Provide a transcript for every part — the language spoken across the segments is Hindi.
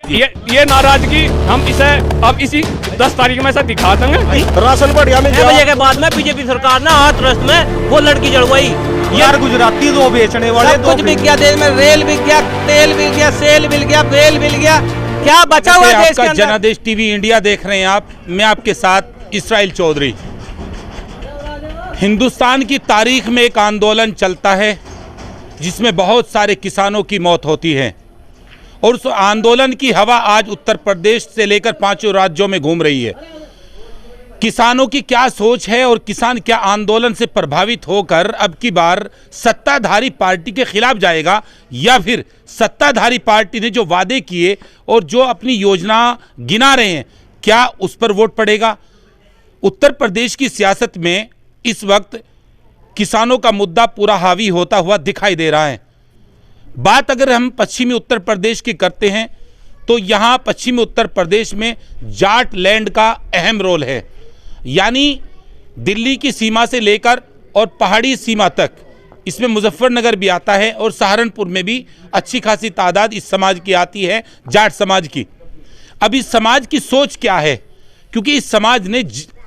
ये नाराजगी हम इसे अब इसी 10 तारीख में ऐसा दिखा देंगे। राशन बढ़िया में बजे के बाद में बीजेपी सरकार ने हाथरस में वो लड़की जड़वाई यार, गुजराती दो बेचने वाले सब कुछ बिक गया देश में, रेल बिक गया, तेल बिक गया, सेल बिक गया, बेल बिक गया, क्या बचा हुआ है देश के अंदर? जनादेश टीवी इंडिया देख रहे हैं आप, मैं आपके साथ इसराइल चौधरी। हिंदुस्तान की तारीख में एक आंदोलन चलता है जिसमें बहुत सारे किसानों की मौत होती है और उस आंदोलन की हवा आज उत्तर प्रदेश से लेकर 5 राज्यों में घूम रही है। किसानों की क्या सोच है और किसान क्या आंदोलन से प्रभावित होकर अब की बार सत्ताधारी पार्टी के खिलाफ जाएगा या फिर सत्ताधारी पार्टी ने जो वादे किए और जो अपनी योजना गिना रहे हैं क्या उस पर वोट पड़ेगा? उत्तर प्रदेश की सियासत में इस वक्त किसानों का मुद्दा पूरा हावी होता हुआ दिखाई दे रहा है। बात अगर हम पश्चिमी उत्तर प्रदेश की करते हैं तो यहाँ पश्चिमी उत्तर प्रदेश में जाट लैंड का अहम रोल है, यानी दिल्ली की सीमा से लेकर और पहाड़ी सीमा तक, इसमें मुजफ्फरनगर भी आता है और सहारनपुर में भी अच्छी खासी तादाद इस समाज की आती है, जाट समाज की। अब इस समाज की सोच क्या है, क्योंकि इस समाज ने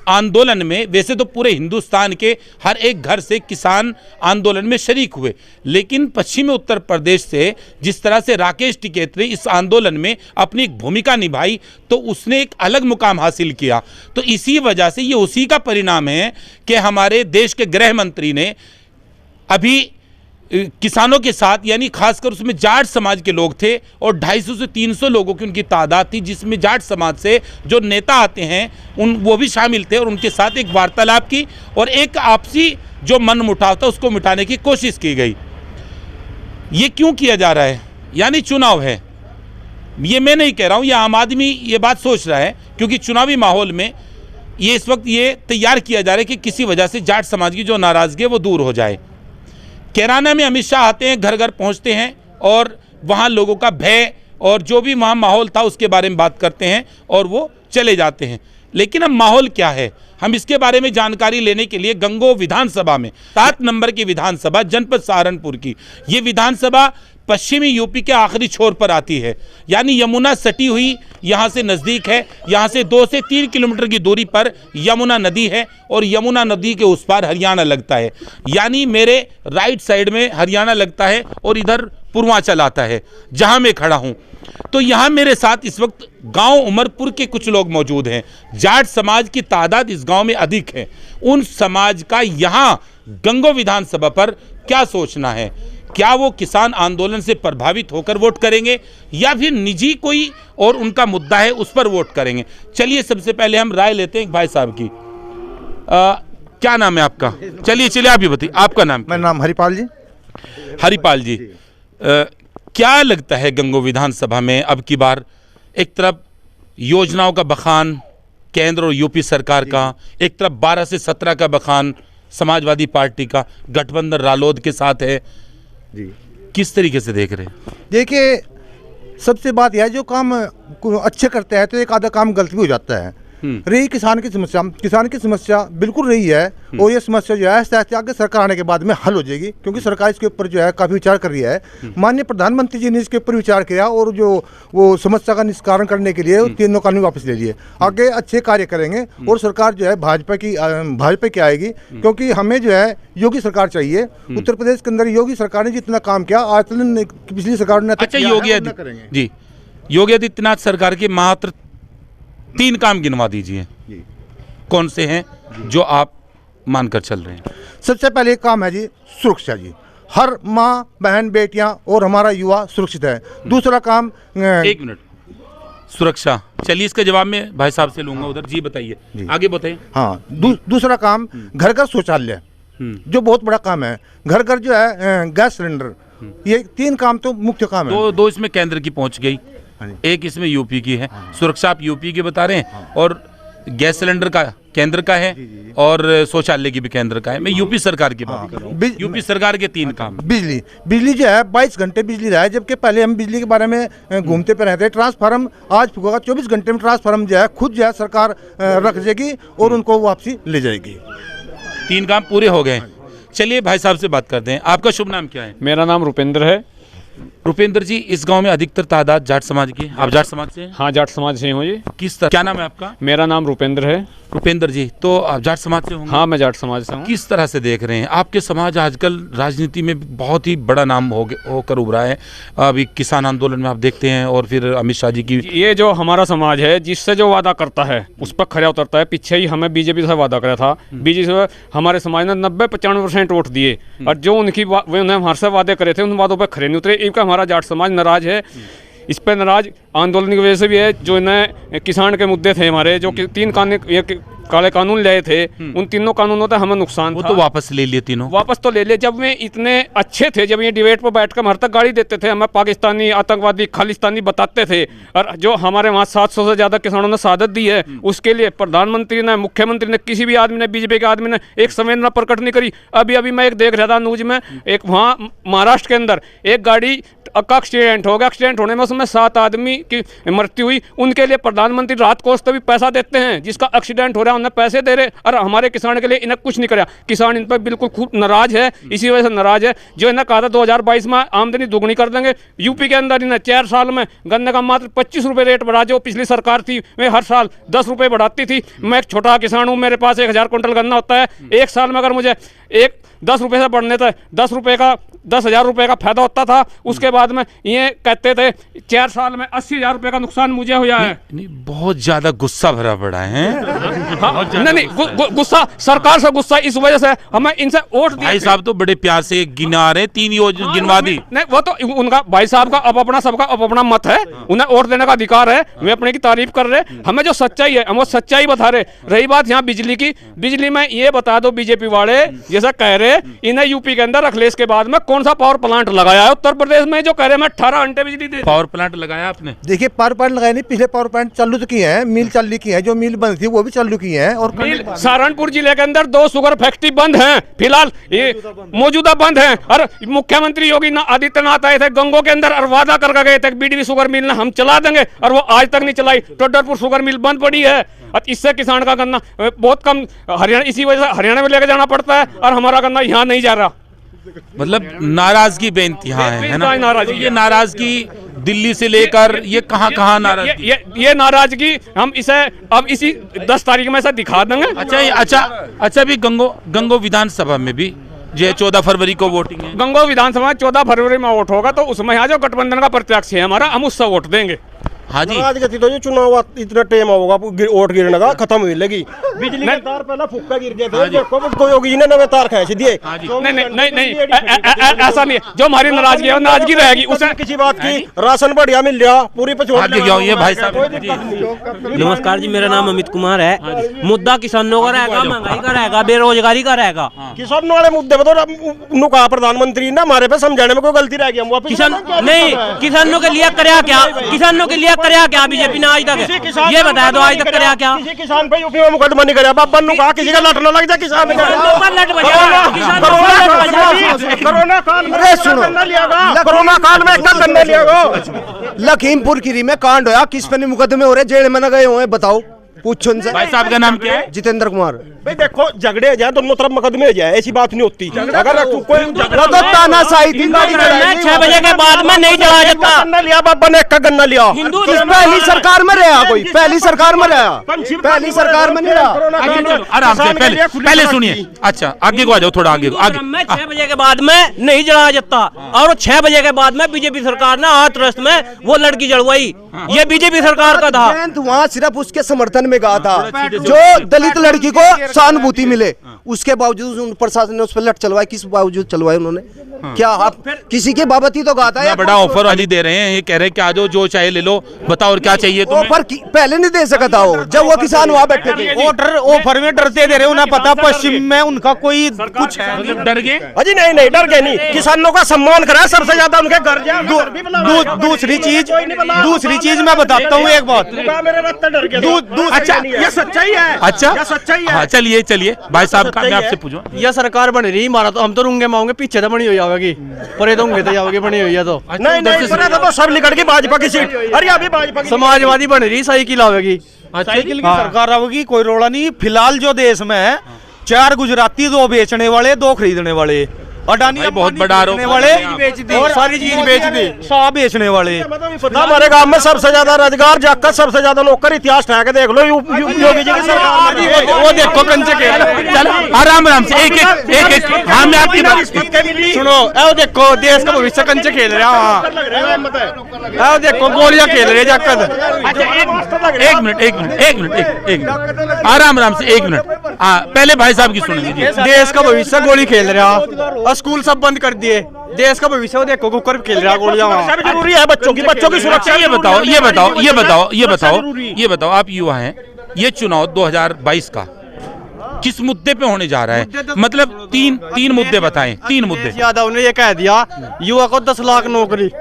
आंदोलन में, वैसे तो पूरे हिंदुस्तान के हर एक घर से किसान आंदोलन में शरीक हुए, लेकिन पश्चिमी उत्तर प्रदेश से जिस तरह से राकेश टिकैत ने इस आंदोलन में अपनी एक भूमिका निभाई तो उसने एक अलग मुकाम हासिल किया। तो इसी वजह से ये उसी का परिणाम है कि हमारे देश के गृह मंत्री ने अभी किसानों के साथ, यानी खासकर उसमें जाट समाज के लोग थे और 250 से 300 लोगों की उनकी तादाद थी, जिसमें जाट समाज से जो नेता आते हैं वो भी शामिल थे और उनके साथ एक वार्तालाप की और एक आपसी जो मन मुटाव था उसको मिटाने की कोशिश की गई। ये क्यों किया जा रहा है? यानी चुनाव है, ये मैं नहीं कह रहा हूँ, ये आम आदमी ये बात सोच रहा है, क्योंकि चुनावी माहौल में ये इस वक्त ये तैयार किया जा रहा है कि किसी वजह से जाट समाज की जो नाराज़गी है वो दूर हो जाए। कैराना में अमित शाह आते हैं, घर घर पहुंचते हैं और वहां लोगों का भय और जो भी वहां माहौल था उसके बारे में बात करते हैं और वो चले जाते हैं। लेकिन अब माहौल क्या है, हम इसके बारे में जानकारी लेने के लिए गंगो विधानसभा में 7 नंबर की विधानसभा जनपद सहारनपुर की, ये विधानसभा पश्चिमी यूपी के आखिरी छोर पर आती है, यानी यमुना सटी हुई यहाँ से नज़दीक है। यहाँ से 2 से 3 किलोमीटर की दूरी पर यमुना नदी है और यमुना नदी के उस पार हरियाणा लगता है, यानी मेरे राइट साइड में हरियाणा लगता है और इधर पूर्वांचल आता है जहाँ मैं खड़ा हूँ। तो यहाँ मेरे साथ इस वक्त गांव उमरपुर के कुछ लोग मौजूद हैं। जाट समाज की तादाद इस गांव में अधिक है। उन समाज का यहाँ गंगो विधानसभा पर क्या सोचना है? क्या वो किसान आंदोलन से प्रभावित होकर वोट करेंगे या फिर निजी कोई और उनका मुद्दा है उस पर वोट करेंगे? चलिए सबसे पहले हम राय लेते हैं एक भाई साहब की। क्या नाम है आपका? चलिए आप ही बताइए, आपका नाम? मेरा नाम हरिपाल जी। हरिपाल जी, क्या लगता है गंगो विधानसभा में अब की बार एक तरफ योजनाओं का बखान केंद्र और यूपी सरकार का, एक तरफ 12 से 17 का बखान समाजवादी पार्टी का, गठबंधन रालोद के साथ है जी, किस तरीके से देख रहे हैं? देखिए, सबसे बात यह है, जो काम अच्छे करते हैं तो एक आधा काम गलत भी हो जाता है। रही किसान की समस्या बिल्कुल रही है और ये समस्या जो है आगे सरकार आने के बाद में हल हो जाएगी, क्योंकि सरकार इसके ऊपर जो है काफ़ी विचार कर रही है। माननीय प्रधानमंत्री जी ने इसके ऊपर विचार किया और जो वो समस्या का निस्तारण करने के लिए 3 कानून वापस ले लिए। आगे अच्छे कार्य करेंगे और सरकार जो है भाजपा की आएगी, क्योंकि हमें जो है योगी सरकार चाहिए। उत्तर प्रदेश के अंदर योगी सरकार ने जितना काम किया आज पिछली सरकार ने अच्छा, योगी आदित्यनाथ सरकार के मात्र 3 काम गिनवा दीजिए, कौन से हैं जो आप मानकर चल रहे हैं? सबसे पहले काम है जी सुरक्षा जी, हर माँ बहन बेटियां और हमारा युवा सुरक्षित है। दूसरा काम 1 मिनट, सुरक्षा, चलिए इसका जवाब मैं भाई साहब से लूंगा उधर। जी बताइए, आगे बताइए। हाँ, दूसरा काम घर घर शौचालय, जो बहुत बड़ा काम है। घर घर जो है गैस सिलेंडर, ये 3 काम तो मुख्य काम है। दो इसमें केंद्र की पहुंच गई, एक इसमें यूपी की है। सुरक्षा आप यूपी की बता रहे हैं और गैस सिलेंडर का केंद्र का है और शौचालय की भी केंद्र का है। मैं यूपी सरकार की बात कर रहा हूँ, यूपी सरकार के 3 काम। बिजली जो है 22 घंटे बिजली रहा है, जबकि पहले हम बिजली के बारे में घूमते पे रहते। ट्रांसफार्म आज होगा 24 घंटे में ट्रांसफार्म जो है खुद जो है सरकार रख देगी और उनको वापसी ले जाएगी। 3 काम पूरे हो गए। चलिए भाई साहब से बात करते हैं। आपका शुभ नाम क्या है? मेरा नाम रुपेंद्र है। रुपेंद्र जी, इस गांव में अधिकतर तादाद जाट समाज की है। आप जाट समाज से हैं? हाँ, जाट समाज से हूँ जी। किस तरह, क्या नाम है आपका? मेरा नाम रुपेंद्र है। रुपेंद्र जी, तो आप जाट समाज से होंगे? हाँ, मैं जाट समाज से हूँ। किस तरह से देख रहे हैं? आपके समाज आजकल राजनीति में बहुत ही बड़ा नाम होकर उभरा है। अभी किसान आंदोलन में आप देखते हैं, और फिर अमित शाह जी की। ये जो हमारा समाज है, जिससे जो वादा करता है उस पर खरा उतरता है। पीछे ही हमें बीजेपी से वादा करा था, बीजेपी से हमारे समाज ने 90-95% वोट दिए, और जो उनकी उन्हें हमारे से वादे करे थे उन वादों पर खरे नहीं उतरे। इनका हमारा जाट समाज नाराज है। इस पर नाराज आंदोलन की वजह से भी है। जो इन्हें किसान के मुद्दे थे हमारे, जो कि 3 काले कानून लाए थे, उन तीनों कानूनों से हमें नुकसान वो था। तो वापस ले लिए तीनों। वापस तो ले लिए। जब वे इतने अच्छे थे, जब ये डिबेट पर बैठकर हमारे तक गाड़ी देते थे, हमें पाकिस्तानी, आतंकवादी, खालिस्तानी बताते थे, और जो हमारे वहाँ 700 से ज़्यादा किसानों ने शहादत दी है, उसके लिए प्रधानमंत्री ने, मुख्यमंत्री ने, किसी भी आदमी ने, बीजेपी के आदमी ने एक संवेदना प्रकट नहीं करी। अभी मैं एक देख रहा था न्यूज में, एक वहाँ महाराष्ट्र के अंदर एक गाड़ी का एक्सीडेंट हो गया। एक्सीडेंट होने में उसमें 7 आदमी की मृत्यु हुई। उनके लिए प्रधानमंत्री राहत कोष से भी पैसा देते हैं। जिसका एक्सीडेंट हो रहा है उन्हें पैसे दे रहे, और हमारे किसान के लिए इन्हें कुछ नहीं करा। किसान इन पर बिल्कुल खूब नाराज है। इसी वजह से नाराज है। जो इन्हें कहा था 2022 में आमदनी दुगनी कर देंगे, यूपी के अंदर इन्हें 4 साल में गन्ने का मात्र 25 रुपये रेट बढ़ा। जो पिछली सरकार थी वे हर साल 10 रुपये बढ़ाती थी। मैं एक छोटा किसान हूँ, मेरे पास 1000 कुंटल गन्ना होता है। एक साल में अगर मुझे 10 रुपये से बढ़ने थे 10,000 रुपये का फायदा होता था। उसके बाद में ये कहते थे 4 साल में 80,000 रुपये का नुकसान मुझे हुआ है। नहीं, बहुत ज्यादा गुस्सा भरा पड़ा है। हाँ, नहीं, गुस्सा सरकार से गुस्सा इस वजह से हमें इनसे वोट दिए। भाई साहब तो बड़े प्यार से गिना रहे, 3 योजना गिनवा दी। नहीं, वो तो उनका भाई साहब का अपना सबका अपना मत है, उन्हें वोट देने का अधिकार है। वे अपने की तारीफ कर रहे। हमें जो सच्चाई है हम वो सच्चाई बता रहे। रही बात यहाँ बिजली की, बिजली में ये बता दो, बीजेपी वाले जैसा कह रहे, इन्हें यूपी के अंदर अखिलेश के बाद में कौन सा पावर प्लांट लगाया है उत्तर प्रदेश में, जो कह रहे हैं 18 घंटे बिजली दे। पावर प्लांट लगाया आपने? देखिए, पावर प्लांट लगाए नहीं, पिछले पावर प्लांट चालू तो किए हैं, मिल चालू की है, जो मिल बंद थी वो भी चालू की है। और सहारनपुर जिले के अंदर 2 शुगर फैक्ट्री बंद हैं फिलहाल, ये मौजूदा बंद हैं। और मुख्यमंत्री योगी आदित्यनाथ आए थे गंगो के अंदर और वादा करके गए थे बीडीवी शुगर मिल हम चला देंगे, और वो आज तक नहीं चलाई। टोडरपुर शुगर मिल बंद पड़ी है, और इससे किसान का गन्ना बहुत कम हरियाणा, इसी वजह से हरियाणा में लेकर जाना पड़ता है, और हमारा गन्ना यहाँ नहीं जा रहा। मतलब नाराजगी बेनतहा है ना? नाराजगी, ये नाराजगी दिल्ली से लेकर ये कहाँ नाराजगी? ये नाराजगी हम इसे अब इसी 10 तारीख में से दिखा देंगे। अच्छा भी गंगो विधानसभा में भी जो 14 फरवरी को वोटिंग है। गंगो विधानसभा में 14 फरवरी में वोट होगा, तो उसमें यहाँ जो गठबंधन का प्रत्याशी है हमारा, हम उससे वोट देंगे। हाँ जी, राजगति तो ये चुनाव इतना टाइम होगा वोट गिरने का खत्म हुई लगी। बिजली के तार पहला फुक्का गिर गए थे, देखो कोई योगी ने नवे तार खींच दिए। नहीं, ऐसा नहीं है। जो हमारी नाराजगी है वो नाराजगी रहेगी। उसे किसी बात की राशन बढ़िया मिल रहा पूरी ये भाई साहब। नमस्कार जी, मेरा नाम अमित कुमार है। मुद्दा किसानों का रहेगा, महंगाई का रहेगा, बेरोजगारी का रहेगा। किसानों वाले मुद्दे पर तो कहा प्रधानमंत्री ने हमारे पे समझाने में कोई गलती रह गई, हम वापस नहीं, किसानों के लिए करया क्या? किसानों के लिए करया क्या बीजेपी ने आज तक? ये बताया तो आज तक करया क्या? किसी किसान पे यूपी में मुकदमा नहीं कराया। बाबा ने कहा किसी का लट न लग जाए किसान कोरोना काल में क्या करने लिया। लखीमपुर खीरी में कांड होया, किस पे मुकदमे हो रहे, जेल में न गए हुए, बताओ, पूछो उनसे। भाई साहब का नाम क्या है? जितेंद्र कुमार। भाई देखो, झगड़े हो जाए दोनों तरफ मुकदमे हो जाए, ऐसी बात नहीं होती। अगर कोई वो तो तानाशाही थी, गाड़ी चलाई 6 बजे के बाद में नहीं चला जाता। गन्ना लिया बाबा ने, एक गन्ना लिया। किस पहली सरकार में रहा कोई? पहली सरकार में रहा, पहली सरकार में नहीं रहा। आराम से पहले सुनिए। अच्छा, आगे को आ जाओ, थोड़ा आगे 6 बजे के बाद में नहीं जलाया जाता, और 6 बजे के बाद में बीजेपी सरकार ने हाथरस में वो लड़की जलवाई। ये बीजेपी सरकार का था। वहाँ सिर्फ उसके समर्थन में कहा था, जो दलित लड़की को सहानुभूति मिले, उसके बावजूद प्रशासन ने उस पर लट चलवाई। किस बावजूद चलवाई उन्होंने? क्या आप किसी के बाबत ही तो कहा था? बड़ा ऑफर वाली दे रहे हैं, ये कह रहे हैं कि आ जाओ, जो चाहे ले लो, बताओ और क्या चाहिए तुम्हें? ऑफर पहले नहीं दे सका था वो, जब वो किसान वहाँ बैठे थे। ऑफर में डरते दे रहे, उन्हें पता पश्चिम में उनका कोई कुछ है। मतलब डर गए? अजी नहीं, डर गए नहीं। किसानों का सम्मान करा सबसे ज्यादा, उनके घर जाए। दूसरी चीज मैं बताता हूँ, एक बात। अच्छा, ये सच्चाई है। अच्छा, सच्चाई है। चलिए भाई साहब का मैं आपसे पूछूं, यह सरकार बन रही हमारा, तो हम तो रूंगे मांगे पीछे तो बनी हुई आवेगी, पर तो होंगे तो जाओगे बनी हुई है तो नहीं, तो सब निकल के भाजपा की सीट। अरे अभी भाजपा समाजवादी बन रही, साइकिल आवेगी। साइकिल की सरकार आवेगी, कोई रोड़ा नहीं। फिलहाल जो देश में है 4 गुजराती, 2 बेचने वाले, 2 खरीदने वाले। अडानी भाई बहुत बड़ा आरोप वाले बेच दी, और सारी चीज बेच दी, साहब बेचने वाले। हमारे गांव में सबसे ज्यादा रोजगार जाकर सबसे ज्यादा नौकर इतिहास ठहरा के देख लो योगी जी की सरकार में। वो देखो कंचे के चलो आराम से एक हाँ मैं आपकी बात सुनो, ऐ देखो देश का भविष्य कंचे खेल रहा वहाँ, ऐ देखो गोलियां खेल रहे जाकर। एक मिनट आराम से 1 मिनट। हाँ पहले भाई साहब की सुनेंगे जी। देश का भविष्य गोली खेल रहा और स्कूल सब बंद कर दिए, देश का भविष्य वो देखो कुकर खेल रहा गोलियां वहाँ। जरूरी है बच्चों की सुरक्षा। ये बताओ आप युवा हैं, ये चुनाव 2022 का किस मुद्दे पे होने जा रहा है? मतलब तीन मुद्दे बताएं, 3 मुद्दे। यादव ने ये कह दिया युवा को 10 लाख नौकरी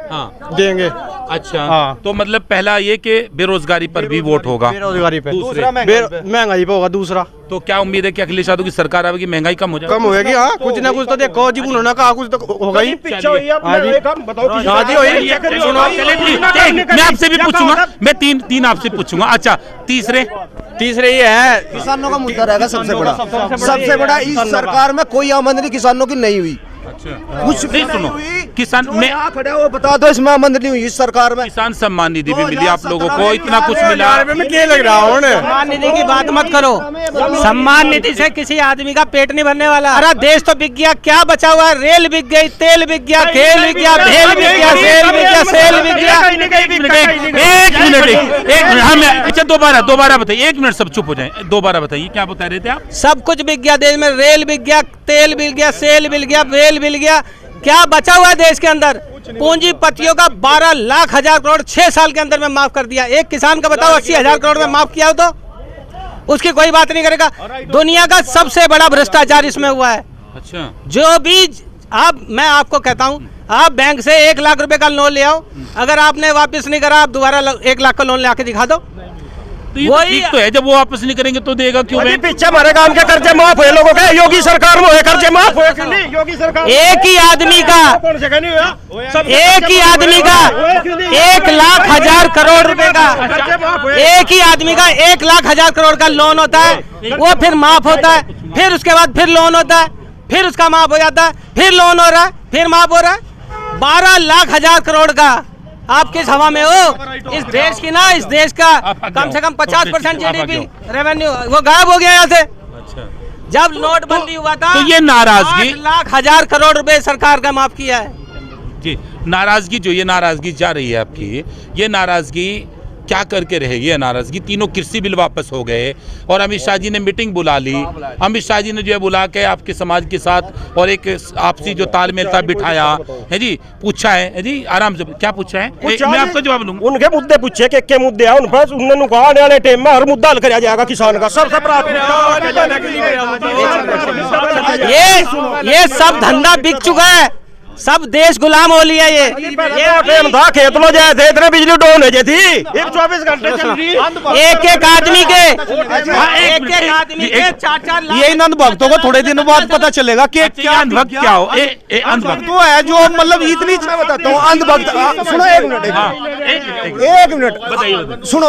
देंगे। अच्छा तो मतलब पहला ये कि बेरोजगारी पर भी वोट होगा, बेरोजगारी पे, दूसरा महंगाई पे होगा दूसरा। तो क्या उम्मीद है कि अखिलेश यादव की सरकार आएगी, महंगाई कम हो जाएगी? कम होगी, हाँ कुछ ना कुछ तो देखो जी, उन्होंने कहा कुछ तो होगा ही। मैं आपसे भी पूछूंगा, मैं तीन आपसे पूछूंगा। अच्छा तीसरे ये है किसानों का मुद्दा रहेगा सबसे बड़ा इस सरकार में कोई आमदनी किसानों की नहीं हुई। कुछ नहीं सुनो, किसान में खड़ा हो बता दो इसमें आमदनी हुई इस सरकार में। किसान सम्मान निधि भी मिली आप लोगों को, इतना कुछ मिला। क्या लग रहा हूँ सम्मान निधि की बात मत करो, सम्मान निधि से किसी आदमी का पेट नहीं भरने वाला। अरे देश तो बिक गया, क्या बचा हुआ? रेल बिक गई, तेल बिक गया, खेल बिक गया, भेल बिक गया, सेल बिक गया, सेल बिक गया। एक मिनट हम अच्छा दोबारा बताइए, 1 मिनट सब चुप हो जाए, दोबारा बताइए क्या बता रहे थे आप? सब कुछ बिक गया देश में, रेल बिक गया, तेल बिक गया, सेल बिक गया, भेल बिक गया। क्या बचा हुआ है देश के अंदर? पूंजीपतियों का 12 लाख हजार करोड़ 6 साल के अंदर में माफ कर दिया। एक किसान का बताओ 80,000 करोड़ में माफ किया हो तो उसकी कोई बात नहीं करेगा। दुनिया का सबसे बड़ा भ्रष्टाचार इसमें हुआ है। अच्छा जो भी आप, मैं आपको कहता हूं, आप बैंक से 1 लाख रुपए का लोन ले आओ, अगर आपने वापस नहीं करा आप दोबारा 1 लाख का लोन ले आके दिखा दो। तो ये ठीक तो है, जब वो वापस नहीं करेंगे तो देगा क्यों? पीछे हमारे गांव के कर्जे माफ हुए लोगों के, योगी सरकार में हुए कर्जे माफ हुए क्यों नहीं? योगी सरकार एक ही आदमी का 1 लाख हजार करोड़ रुपए का, एक ही आदमी का 1 लाख हजार करोड़ का लोन होता है, वो फिर माफ होता है, फिर उसके बाद फिर लोन होता है, फिर उसका माफ हो जाता है, फिर लोन हो रहा है, फिर माफ हो रहा है। 12 लाख हजार करोड़ का आप किस हवा में हो? इस देश की ना, इस देश का कम से कम 50% जीडीपी रेवेन्यू वो गायब हो गया यहाँ से। जब नोटबंदी हुआ था तो ये नाराजगी 8 लाख हजार करोड़ रुपए सरकार का माफ किया है जी। नाराजगी जो ये नाराजगी जा रही है आपकी, ये नाराजगी क्या करके रहेगी? ये नाराजगी, तीनों कृषि बिल वापस हो गए और अमित शाह जी ने मीटिंग बुला ली। अमित शाह जी ने जो है बुला के आपके समाज के साथ और एक आपसी जो तालमेल था बिठाया है जी, पूछा है जी, आराम से क्या पूछा है मैं आपका जवाब लूंगा। उनके मुद्दे पूछे के मुद्दे हैं उन पर, उन्होंने कहा आने वाले टाइम में हर मुद्दा हल कराया जाएगा किसान का, सबसे प्राथमिकता। ये सब धंधा बिक चुका है, सब देश गुलाम हो लिया। ये था खेत लो जाए थे, इतने बिजली डोन है थी 24 घंटे चल रही। एक आदमी के 4-4 लाख। ये अंधभक्तों को थोड़े दिनों बाद पता चलेगा कि क्या अंधभक्त क्या हो? अंधभक्त तो है जो मतलब इतनी बताता हूँ अंधभक्त। सुनो एक मिनट सुनो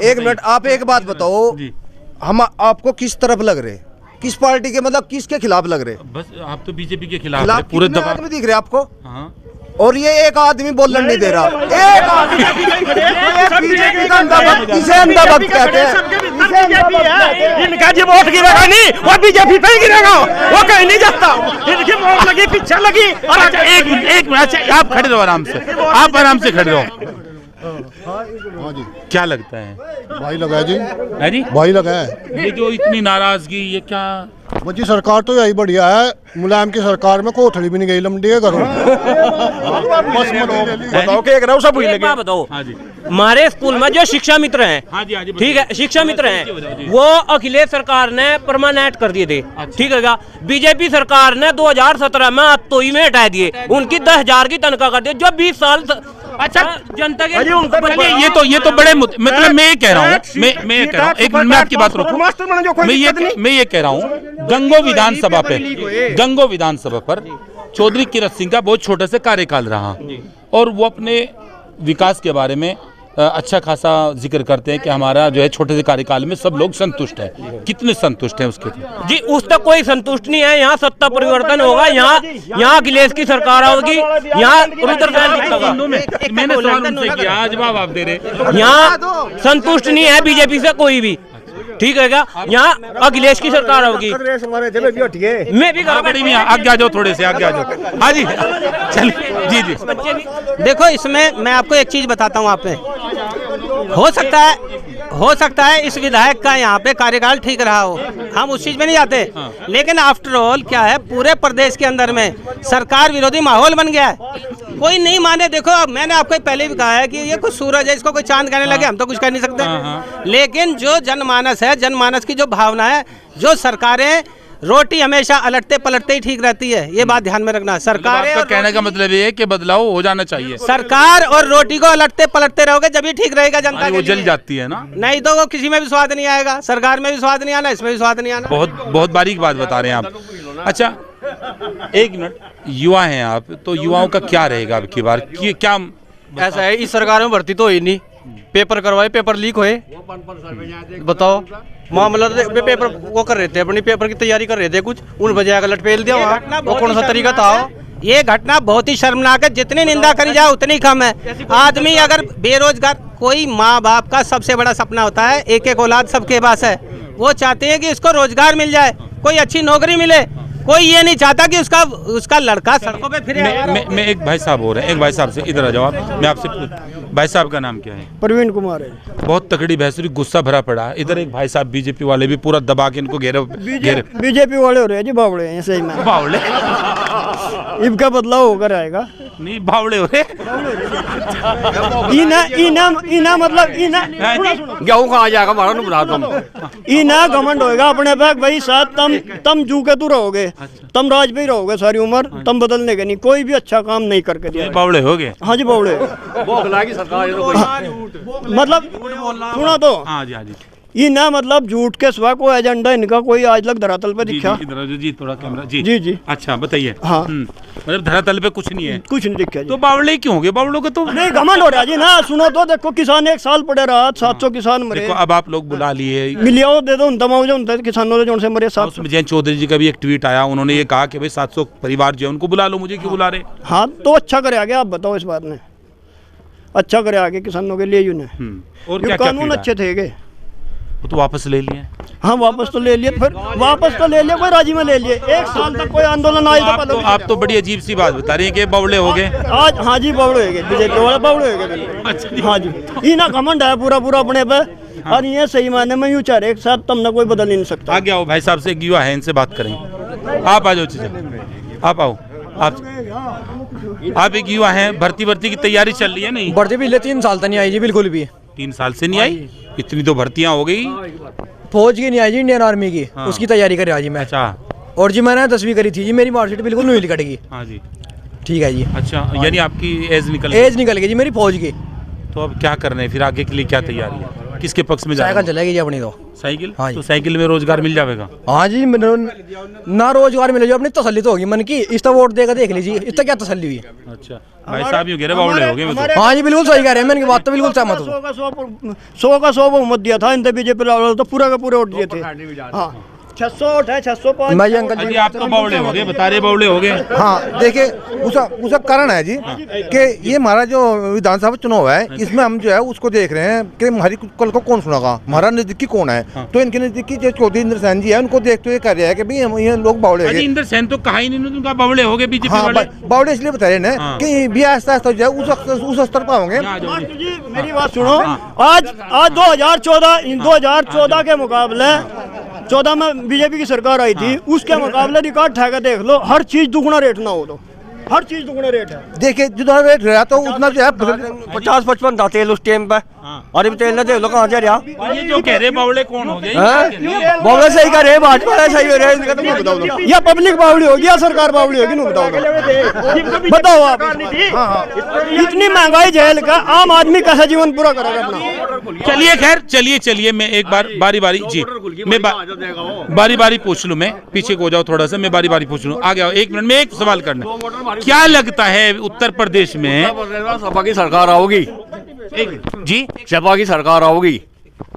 एक मिनट। आप एक बात बताओ, हम आपको किस तरफ लग रहे, किस पार्टी के, मतलब किसके खिलाफ लग रहे? बस आप तो बीजेपी के खिलाफ पूरे दबा आदमी दिख रहे आपको। हाँ। और ये एक आदमी बोलने नहीं दे रहा। एक आदमी बीजेपी का अंधाभक्त, इसे अंधाभक्त कहते हैं। इनका जो वोट गिरेगा नहीं वो बीजेपी पे ही गिरेगा, वो कहीं नहीं जाता। इनकी वोट लगी पीछे लगी। और अच्छा एक मिनट अच्छा आप खड़े रहो, आराम से आप आराम से खड़े रहो। क्या लगता है? भाई लगा जी, है जी भाई लगा है। ये जो इतनी नाराजगी, ये क्या? मुझे सरकार तो यही बढ़िया है, मुलायम की सरकार में कोठड़ी भी नहीं गई लमडी है घरों। बस बताओ कि एक रहो सब एक बात बताओ, हाँ जी हमारे स्कूल में जो शिक्षा मित्र हैं, हाँ जी हाँ जी ठीक है, शिक्षा मित्र हैं, वो अखिलेश सरकार ने परमानेंट कर दिए थे, ठीक है क्या? बीजेपी सरकार ने 2017 में तोई में हटा दिए, उनकी 10,000 की तनख्वाह कर दी, जो 20 साल अच्छा जनता के ये तो बड़े मतलब मैं ये कह रहा हूँ, मैं ये कह रहा हूँ, एक मिनट में आपकी बात रोकूं। मैं ये कह रहा हूँ, गंगो विधानसभा पर चौधरी किरत सिंह का बहुत छोटे से कार्यकाल रहा और वो अपने विकास के बारे में अच्छा खासा जिक्र करते हैं कि हमारा जो है छोटे से कार्यकाल में सब लोग संतुष्ट है, कितने संतुष्ट हैं उसके? जी उस तक कोई संतुष्ट नहीं है। यहाँ सत्ता परिवर्तन होगा, यहाँ अखिलेश की सरकार आओगी, यहाँ रुद्रसेन होगा। मैंने सवाल उनसे किया, आज जवाब आप दे रहे। यहाँ संतुष्ट नहीं है बीजेपी से कोई भी, ठीक है क्या? यहाँ अखिलेश की सरकार होगी। मैं भी आगे आ जाओ, थोड़े से आगे आ जाओ। हाँ जी चलिए, जी जी। देखो इसमें मैं आपको एक चीज बताता हूँ, आप पे हो सकता है इस विधायक का यहाँ पे कार्यकाल ठीक रहा हो, हम उस चीज में नहीं जाते। लेकिन आफ्टर ऑल क्या है, पूरे प्रदेश के अंदर में सरकार विरोधी माहौल बन गया है। कोई नहीं माने, देखो अब मैंने आपको पहले भी कहा है कि ये कुछ सूरज है, इसको कोई चांद कहने लगे हम तो कुछ कह नहीं सकते। लेकिन जो जनमानस है, जनमानस की जो भावना है, जो सरकारें रोटी हमेशा अलटते पलटते ही ठीक रहती है, ये बात ध्यान में रखना। सरकार आपका कहने का मतलब ये है कि बदलाव हो जाना चाहिए। सरकार और रोटी को अलटते पलटते रहोगे जब भी ठीक रहेगा जनता। वो जल जाती है ना, नहीं तो वो किसी में भी स्वाद नहीं आएगा, सरकार में भी स्वाद नहीं आना, इसमें भी स्वाद नहीं आना। बहुत बारीक बात बता रहे हैं आप। अच्छा एक मिनट, युवा हैं आप, तो युवाओं का क्या रहेगा अब की बार? क्या ऐसा है, इस सरकार में भर्ती तो हुई नहीं, पेपर करवाए, पेपर लीक हुए, बताओ मामला तो पेपर वो कर रहे थे, अपनी पेपर की तैयारी कर रहे थे, कुछ उन बजाय लटपेल दिया वहाँ, वो कौन सा तरीका था? ये घटना बहुत ही शर्मनाक है, जितनी निंदा करी जाए उतनी कम है। आदमी अगर बेरोजगार, कोई माँ बाप का सबसे बड़ा सपना होता है एक एक औलाद सबके पास है, वो चाहते हैं कि इसको रोजगार मिल जाए, कोई अच्छी नौकरी मिले। कोई ये नहीं चाहता कि उसका लड़का सड़कों पे फिरे। मैं एक भाई साहब हो रहे हैं, एक भाई साहब से इधर आ जाओ आप, मैं आपसे भाई साहब का नाम क्या है? प्रवीण कुमार है। बहुत तकड़ी भैंसुरी, गुस्सा भरा पड़ा। इधर एक भाई साहब बीजेपी वाले भी पूरा दबा के इनको घेरे। बीजेपी वाले हो रहे हैं जी, बावड़े हैं सही में। बावड़े इनका बदलाव होकर आएगा। नहीं बावड़े हो रहे इना मतलब गेहूँ कहाँ जाएगा हमारा नुकसान तुम इना घमंड होएगा अपने पे भाई, साथ तम जू के तू रहोगे, तुम राज पे ही रहोगे सारी उम्र, तुम बदलने के नहीं, कोई भी अच्छा काम नहीं करके दिया। बावड़े हो गए? हाँ जी बावड़े। मतलब सुना तो, हाँ जी हाँ जी, ये ना मतलब झूठ के सिवा कोई एजेंडा इनका कोई आज तक धरातल पे दिखा? जी थोड़ा कैमरा जी जी जी। अच्छा बताइए। हाँ मतलब धरातल पे कुछ नहीं है, कुछ नहीं दिखा। तो बावड़े क्यों हो गए? बावड़ों का तो नहीं घमंड हो रहा जी ना। सुनो तो देखो, किसान एक साल पड़े रहा, 700 किसान मरे। देखो अब आप लोग बुला लिए, मिलियो दे दो उन तमाम जो किसानों जो उनसे मरे। साथ उसमें जयंत चौधरी जी का भी एक ट्वीट आया, उन्होंने ये कहा कि भाई 700 परिवार जो है उनको बुला लो, मुझे क्यों बुला रहे? हाँ तो अच्छा करे आगे, आप बताओ इस बात में अच्छा करे आगे किसानों के लिए। और क्या कानून अच्छे थे गए, वो तो वापस ले लिए। हाँ वापस तो ले लिए, फिर वापस तो ले लिए, कोई राजी में ले लिए। एक साल तक कोई आंदोलन आया तो आप तो बड़ी अजीब सी बात बता रही हैं कि बावड़े हो गए आज। हाँ जी बावड़े हो गए, बीजेपी वाले बावड़े हो गए। हाँ जी, इना घमंड है पूरा पूरा अपने पे। और ये सही मायने में यूं चाह रहे एक साथ तुमने कोई बदल ही नहीं सकता। आगे आओ भाई साहब से, एक युवा है, इनसे बात करेंगे। आप आ जाओ चीज़, आप आओ। आप एक युवा हैं, भर्ती की तैयारी चल रही है? नहीं भर्ती पिछले 3 साल तक नहीं आई जी, बिल्कुल भी 3 साल से नहीं आई। इतनी तो भर्तियां हो गई, फौज की नहीं आई जी, इंडियन आर्मी की। हाँ। उसकी तैयारी कर रहा जी मैं। अच्छा। और जी मैंने 10वीं करी थी जी, मेरी मार्कशीट बिल्कुल नहीं कटेगी। हाँ जी ठीक है जी। अच्छा, यानी आपकी एज निकल गई जी मेरी फौज की। तो अब क्या करना है फिर? आगे के लिए क्या तैयारी है? किसके पक्ष में जाएगा? साइकिल चलेगी जी अपनी तो। साइकिल? हाँ तो साइकिल में रोजगार मिल जाएगा? हाँ जी, ना रोजगार मिले जो अपनी तसल्ली तो होगी मन की। इस तो वोट देगा देख लीजिए, इससे क्या तसल्ली हुई। अच्छा भाई साहब यूँ कह रहे बावड़े हो गए? हाँ जी बिल्कुल सही कह रहे हैं, मैंने बात तो बिल्कुल सहमत हूँ। 100 का 100 बहुमत दिया था इनसे बीजेपी तो पूरा का पूरे वोट दिए थे। हाँ 600 वोट है, 605। मैं अंकल जी आप तो बावड़े हो गए, बता रहे बावड़े हो गए। हाँ देखिए, उसका कारण है जी कि ये हमारा जो विधानसभा चुनाव है, इसमें हम जो है उसको देख रहे हैं कि हमारी कल को कौन सुनागा, हमारा नजदीकी कौन है। तो इनके नजदीकी जो चौधरी इंद्र सेन जी है, उनको देखते हुए कह रहे हैं कि भाई हम ये लोग बावड़े हो गए। इंद्र सेन तो कहा ही नहीं, उनका बावड़े हो गए बीजेपी वाले। बावड़े इसलिए बता रहे हैं कि भी आस्ता आस्ता जो है उस स्तर पर होंगे। मेरी बात सुनो, आज 2014 के मुकाबले 14 में बीजेपी की सरकार आई थी, उसके मुकाबले रिकॉर्ड ठाके देख लो, हर चीज दुगुना रेट ना हो तो हर चीज दुगुना रेट है। देखिए जितना रेट रहा तो उतना जो है 50-55 था तेल उस टाइम पे, और अभी तेल ना देख लो कहाँ जा रहा। ये जो कह रहे बावड़े कौन हो गए? बावड़े सही कर रहे, भाजपा सही हो रहे हैं, इनका तो मत बताओ। या पब्लिक बावड़ी होगी या सरकार बावड़ी होगी, बताओ आप। इतनी महंगाई झेल का आम आदमी कैसा जीवन पूरा करेगा अपना? चलिए खैर, चलिए मैं एक बार बारी जी मैं बारी पूछ लूं। मैं पीछे को जाओ थोड़ा सा, मैं बारी पूछ लूं। आ गया 1 मिनट में एक सवाल करना। क्या लगता है उत्तर प्रदेश में सपा की सरकार आओगी? जी सपा की सरकार आओगी।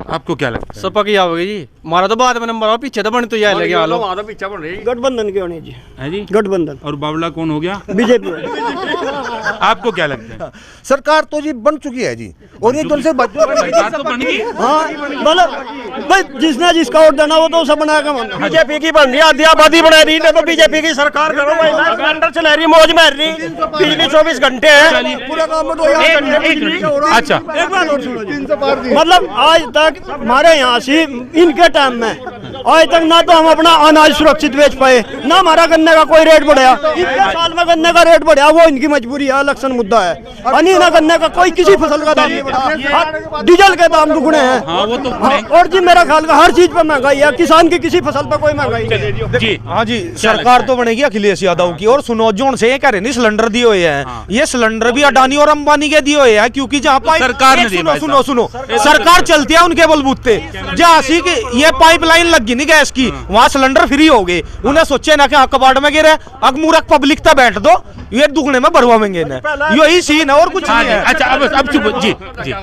आपको क्या लगता है? सपा की आओगी जी। हमारा तो बाद में नंबर आओ, पीछे तो बन तो जाए लगे हालो। पीछे बन रही गठबंधन की होनी जी। है जी गठबंधन। और बावला कौन हो गया? बीजेपी। आपको क्या लगता है? सरकार तो जी बन चुकी है जी, और ये दोनों से सरकार तो बन गई। हाँ मतलब भाई जिसने जिसका वोट देना वो तो सब बनाएगा। बीजेपी की बन रही आधी आबादी बना रही है, तो बीजेपी की सरकार करो भाई। सिलेंडर चला रही, मौज मार रही, बिजली 24 घंटे है, पूरा काम में 2 अच्छा एक बात और सुनो जी, मतलब आज तक हमारे यहाँ से इनके टाइम में आज तक ना तो हम अपना अनाज सुरक्षित बेच पाए, ना हमारा गन्ने का कोई रेट बढ़ा। इतने साल में गन्ने का रेट बढ़ा, वो इनकी मजबूरी है, इलेक्शन मुद्दा है। अनि ना गन्ने का कोई किसी फसल का दाम नहीं बढ़ा, डीजल के दाम दुगुने हैं। हाँ वो तो और जी मेरा ख्याल का हर चीज पे महंगाई है, किसान की किसी फसल पे कोई महंगाई नहीं। जी हाँ जी, सरकार तो बनेगी अखिलेश यादव की। और सुनो जोन से ये कह रहे नहीं सिलेंडर दिए हुए हैं, ये सिलेंडर भी अडानी और अंबानी के दिए हुए हैं, क्योंकि जहाँ सरकार ने दिए। सुनो सुनो सरकार चलती है उनके बलबूते। जहाँ सी ये पाइपलाइन लगी नहीं गैस की, वहाँ सिलेंडर फ्री हो गए। उन्हें सोचे ना कि कबाड़ में गिरे, अब मूर्ख पब्लिक तक बैठ दो, ये दुगने में भरवाएंगे यही सीन है और कुछ नहीं है। अच्छा अब चुप जी जी।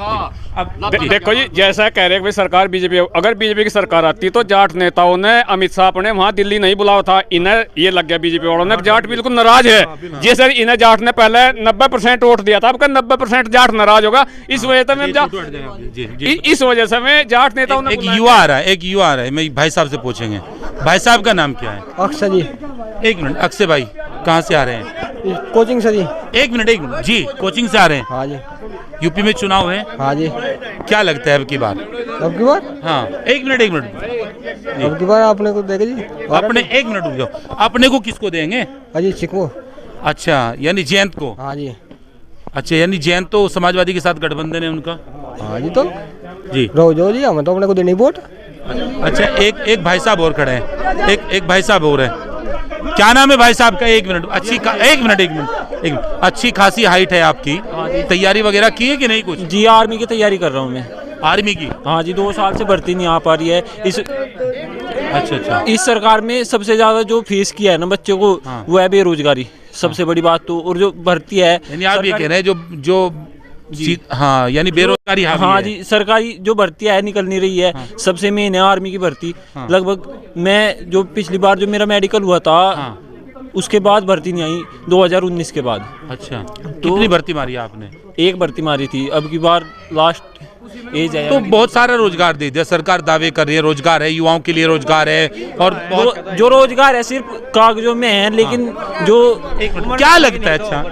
देखो जी, जैसा कह रहे हैं कि सरकार बीजेपी, अगर बीजेपी की सरकार आती तो जाट नेताओं ने अमित शाह अपने वहाँ दिल्ली नहीं बुलाया था। इन्हें ये लग गया बीजेपी वालों ने जाट बिल्कुल नाराज है। जैसे इन्हें जाट ने पहले 90% वोट दिया था, अब 90% जाट नाराज होगा। इस वजह से मैं जाट नेताओं ने एक युवा आ रहा है, मैं भाई साहब से पूछेंगे। भाई साहब का नाम क्या है? अक्षय जी। एक मिनट, अक्षय भाई कहाँ से आ रहे हैं? कोचिंग से जी। एक मिनट जी, कोचिंग से आ रहे हैं। हाँ जी। यूपी में चुनाव है। हाँ जी। क्या लगता है अब की बार? अब की बार? हाँ एक मिनट अब की बार आपने को देगा जी। अपने एक मिनट रुक जाओ, अपने को किसको देंगे? अजीत सिंह को। अच्छा यानी जयंत को। हाँ जी। अच्छा यानी जयंत तो समाजवादी के साथ गठबंधन है उनका। हाँ जी। तो जी रोजो जी हमें तो अपने को देनी वोट। अच्छा एक भाई साहब और खड़े हैं, एक भाई साहब और है। क्या नाम है भाई साहब का? एक मिनट अच्छी खासी हाइट है आपकी, तैयारी वगैरह की है कि नहीं कुछ? जी आर्मी की तैयारी कर रहा हूँ मैं। आर्मी की? हाँ जी, 2 साल से भर्ती नहीं आ पा रही है। अच्छा इस सरकार में सबसे ज्यादा जो फीस किया है ना बच्चों को, वो है बेरोजगारी। सबसे बड़ी बात तो, और जो भर्ती है यानी आप ये कह रहे हैं जो हाँ यानी बेरोजगारी। हाँ जी, सरकारी जो भर्तियां है निकल नहीं रही है। सबसे मेन है आर्मी की भर्ती। लगभग मैं जो पिछली बार जो मेरा मेडिकल हुआ था, उसके बाद भर्ती नहीं आई 2019 के बाद। अच्छा तो कितनी भर्ती मारी आपने? एक भर्ती मारी थी, अब की बार लास्ट एज है। तो बहुत सारा रोजगार दे दिया सरकार, दावे कर रही है रोजगार है, युवाओं के लिए रोजगार है। और जो रोजगार है सिर्फ कागजों में है, लेकिन जो क्या लगता है? अच्छा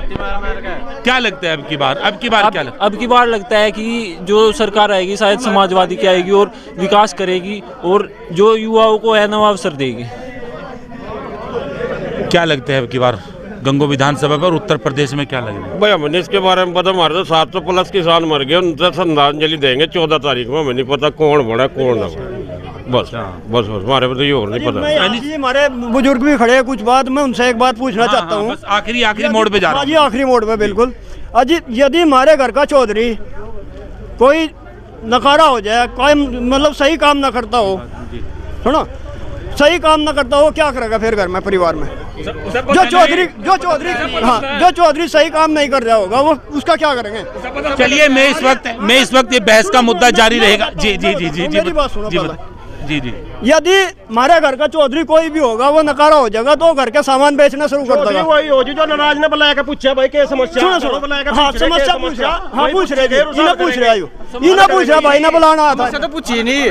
क्या लगता है अब की बार क्या लगता है? अब की बार लगता है कि जो सरकार आएगी शायद समाजवादी की आएगी और विकास करेगी, और जो युवाओं को है नवा अवसर देगी। क्या लगता है अब की बार गंगो विधानसभा पर उत्तर प्रदेश में क्या लगेगा? भाई हमें इसके बारे में पता, हमारे तो 700+ किसान मर गए, उनसे श्रद्धांजलि देंगे 14 तारीख को। हमें नहीं पता कौन बड़ा कौन ना बस हमारे तो ये और नहीं पता। हमारे बुजुर्ग भी खड़े हैं कुछ बात, मैं उनसे एक बात पूछना चाहता हूँ। आखिरी मोड़ पे जा रहा हूँ। जी आखिरी मोड़ पे बिल्कुल। अजी यदि हमारे घर का चौधरी कोई नकारा हो जाए, कोई मतलब सही काम ना करता हो, सुनो सही काम ना करता हो, क्या करेगा फिर घर में परिवार में? जो चौधरी सही काम नहीं कर रहा होगा, वो उसका क्या करेंगे? चलिए मैं इस वक्त ये बहस का मुद्दा जारी रहेगा। जी जी जी जी मेरी बात सुनो जी जी। यदि हमारे घर का चौधरी कोई भी होगा, वो नकारा हो जाएगा, तो घर के सामान बेचना शुरू कर देगा। वही हो जो नाराज ने बुलाया के पूछा भाई के समस्या। सुनो हाँ समस्या पूछ रहा, हाँ पूछ रहे थे, इन्हें पूछ रहा भाई ने बुलाना था तो पूछिए नहीं।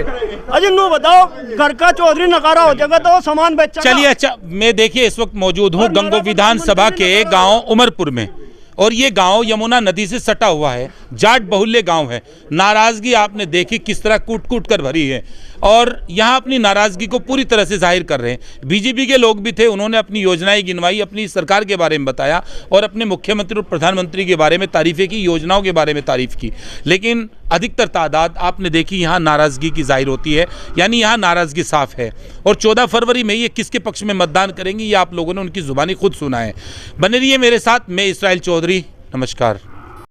अजी नो बताओ, घर का चौधरी नकारा हो जाएगा तो सामान बेच। चलिए अच्छा, मैं देखिए इस वक्त मौजूद हूँ गंगो विधानसभा के गाँव उमरपुर में, और ये गांव यमुना नदी से सटा हुआ है, जाट बहुल्य गांव है। नाराजगी आपने देखी किस तरह कूट कूट कर भरी है, और यहाँ अपनी नाराजगी को पूरी तरह से जाहिर कर रहे हैं। बीजेपी के लोग भी थे, उन्होंने अपनी योजनाएं गिनवाई, अपनी सरकार के बारे में बताया, और अपने मुख्यमंत्री और प्रधानमंत्री के बारे में तारीफें की, योजनाओं के बारे में तारीफ की। लेकिन अधिकतर तादाद आपने देखी यहाँ नाराजगी की जाहिर होती है, यानी यहाँ नाराजगी साफ है। और 14 फरवरी में ये किसके पक्ष में मतदान करेंगे, ये आप लोगों ने उनकी जुबानी खुद सुना है। बने रहिए मेरे साथ, मैं इसराइल चौधरी, नमस्कार।